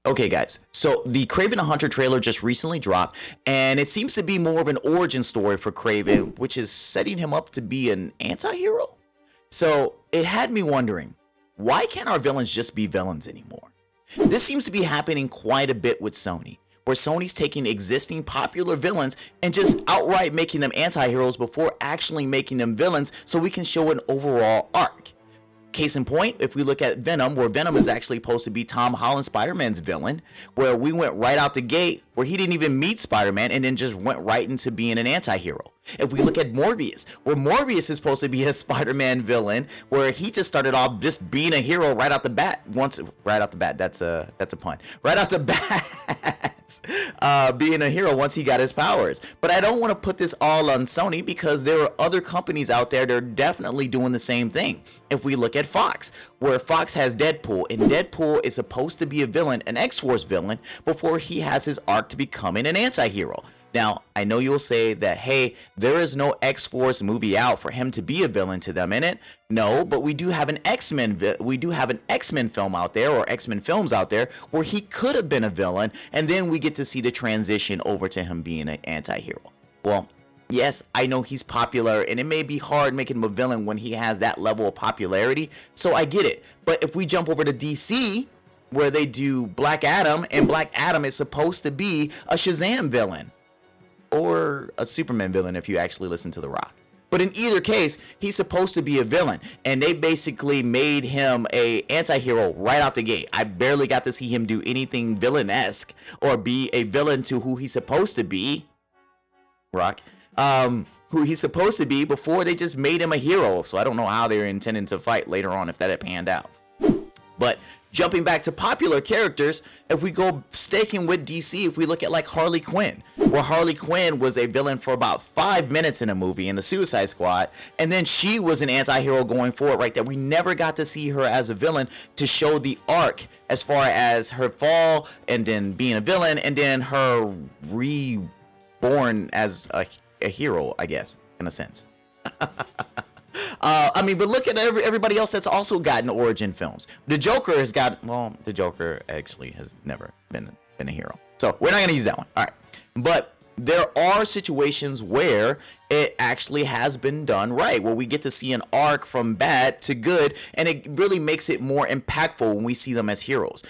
Okay, guys, so the Kraven the Hunter trailer just recently dropped, and it seems to be more of an origin story for Kraven, which is setting him up to be an anti-hero. So it had me wondering, why can't our villains just be villains anymore? This seems to be happening quite a bit with Sony, where Sony's taking existing popular villains and just outright making them anti-heroes before actually making them villains so we can show an overall arc. Case in point, if we look at Venom, where Venom is actually supposed to be Tom Holland Spider-Man's villain, where we went right out the gate, where he didn't even meet Spider-Man and then just went right into being an anti-hero. If we look at Morbius, where Morbius is supposed to be a Spider-Man villain, where he just started off just being a hero right out the bat. That's a pun. Right out the bat. Being a hero once he got his powers. But I don't want to put this all on Sony because there are other companies out there that are definitely doing the same thing. If we look at Fox, where Fox has Deadpool, and Deadpool is supposed to be a villain, an X-Force villain, before he has his arc to becoming an anti-hero. Now, I know you'll say that, hey, there is no X-Force movie out for him to be a villain to them in it. No, but we do have an X-Men film out there, or X-Men films out there, where he could have been a villain, and then we get to see the transition over to him being an anti-hero. Well, yes, I know he's popular, and it may be hard making him a villain when he has that level of popularity, so I get it. But if we jump over to DC, where they do Black Adam, and Black Adam is supposed to be a Shazam villain, or a Superman villain if you actually listen to The Rock. But in either case, he's supposed to be a villain, and they basically made him a anti-hero right out the gate. I barely got to see him do anything villain-esque or be a villain to who he's supposed to be, Rock, who he's supposed to be before they just made him a hero. So I don't know how they're intending to fight later on if that had panned out. But jumping back to popular characters, if we go staking with DC, if we look at like Harley Quinn, where Harley Quinn was a villain for about 5 minutes in a movie in the Suicide Squad, and then she was an anti-hero going forward right there. We never got to see her as a villain to show the arc as far as her fall and then being a villain and then her reborn as a hero, I guess, in a sense. I mean, but look at everybody else that's also gotten origin films. The Joker has got, well, the Joker actually has never been a hero. So we're not going to use that one. All right. But there are situations where it actually has been done right, where we get to see an arc from bad to good, and it really makes it more impactful when we see them as heroes.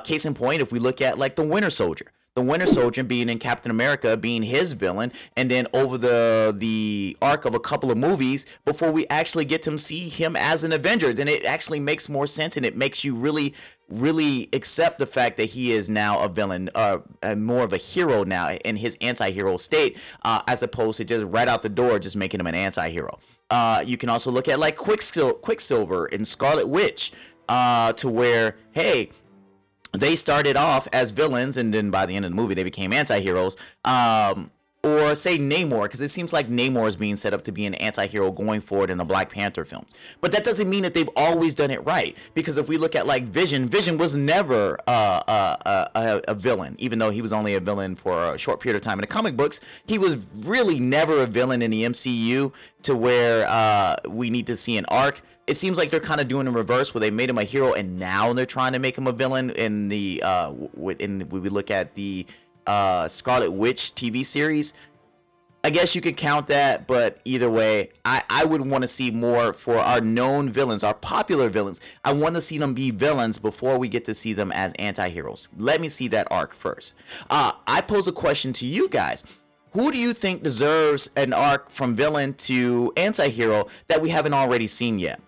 Case in point, if we look at like the Winter Soldier. The Winter Soldier being in Captain America, being his villain, and then over the arc of a couple of movies before we actually get to see him as an Avenger, then it actually makes more sense, and it makes you really accept the fact that he is now a villain, more of a hero now in his anti-hero state, as opposed to just right out the door just making him an anti-hero. You can also look at like Quicksilver and Scarlet Witch, to where, hey, they started off as villains, and then by the end of the movie, they became anti-heroes. Or say Namor, because it seems like Namor is being set up to be an anti-hero going forward in the Black Panther films. But that doesn't mean that they've always done it right. Because if we look at like Vision, Vision was never a villain, even though he was only a villain for a short period of time in the comic books. He was really never a villain in the MCU to where we need to see an arc. It seems like they're kind of doing the reverse, where they made him a hero and now they're trying to make him a villain. In the when we look at the Scarlet Witch TV series, I guess you could count that, but either way, I would want to see more for our known villains, our popular villains. I want to see them be villains before we get to see them as anti-heroes. Let me see that arc first. I pose a question to you guys. Who do you think deserves an arc from villain to anti-hero that we haven't already seen yet?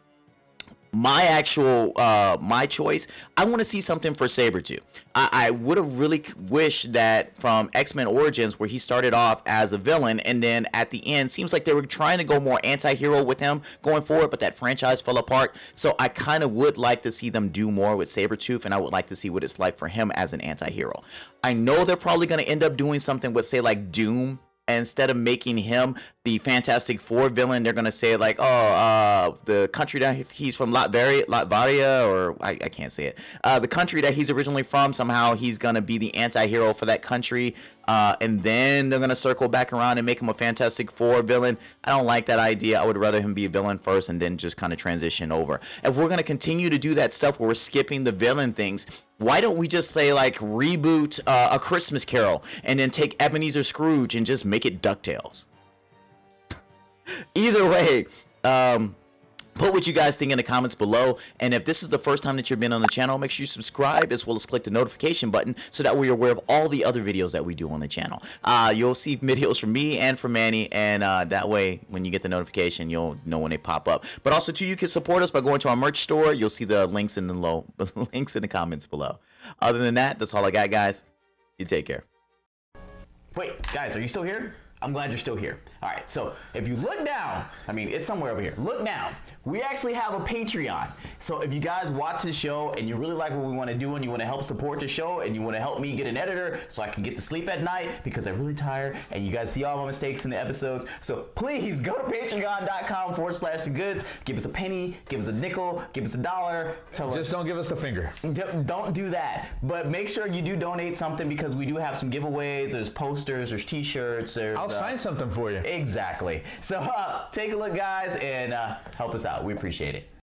My choice, I want to see something for Sabretooth. I would have really wished that from X-Men Origins, where he started off as a villain, and then at the end, seems like they were trying to go more anti-hero with him going forward, but that franchise fell apart. So I kind of would like to see them do more with Sabretooth, and I would like to see what it's like for him as an anti-hero. I know they're probably going to end up doing something with, say, like Doom. Instead of making him the Fantastic Four villain, they're going to say like, oh, the country that he's from, Latveria, or I can't say it. The country that he's originally from, somehow he's going to be the anti-hero for that country. And then they're going to circle back around and make him a Fantastic Four villain. I don't like that idea. I would rather him be a villain first and then just kind of transition over. If we're going to continue to do that stuff where we're skipping the villain things, Why don't we just say like reboot A Christmas Carol and then take Ebenezer Scrooge and just make it DuckTales? Either way, put what you guys think in the comments below, and if this is the first time that you've been on the channel, make sure you subscribe as well as click the notification button so that we're aware of all the other videos that we do on the channel. You'll see videos from me and from Manny, and that way when you get the notification, you'll know when they pop up. But also too, you can support us by going to our merch store. You'll see the links in the comments below. Other than that, that's all I got, guys. You take care. Wait, guys, are you still here? I'm glad you're still here. All right, so if you look down, I mean, it's somewhere over here. Look down. We actually have a Patreon. So if you guys watch this show and you really like what we want to do and you want to help support the show and you want to help me get an editor so I can get to sleep at night because I'm really tired and you guys see all my mistakes in the episodes. So please go to patreon.com/thegoods. Give us a penny, give us a nickel, give us $1. Just don't give us the finger. Don't do that. But make sure you do donate something because we do have some giveaways. There's posters, there's t-shirts. I'll sign something for you. Exactly. So take a look, guys, and help us out. We appreciate it.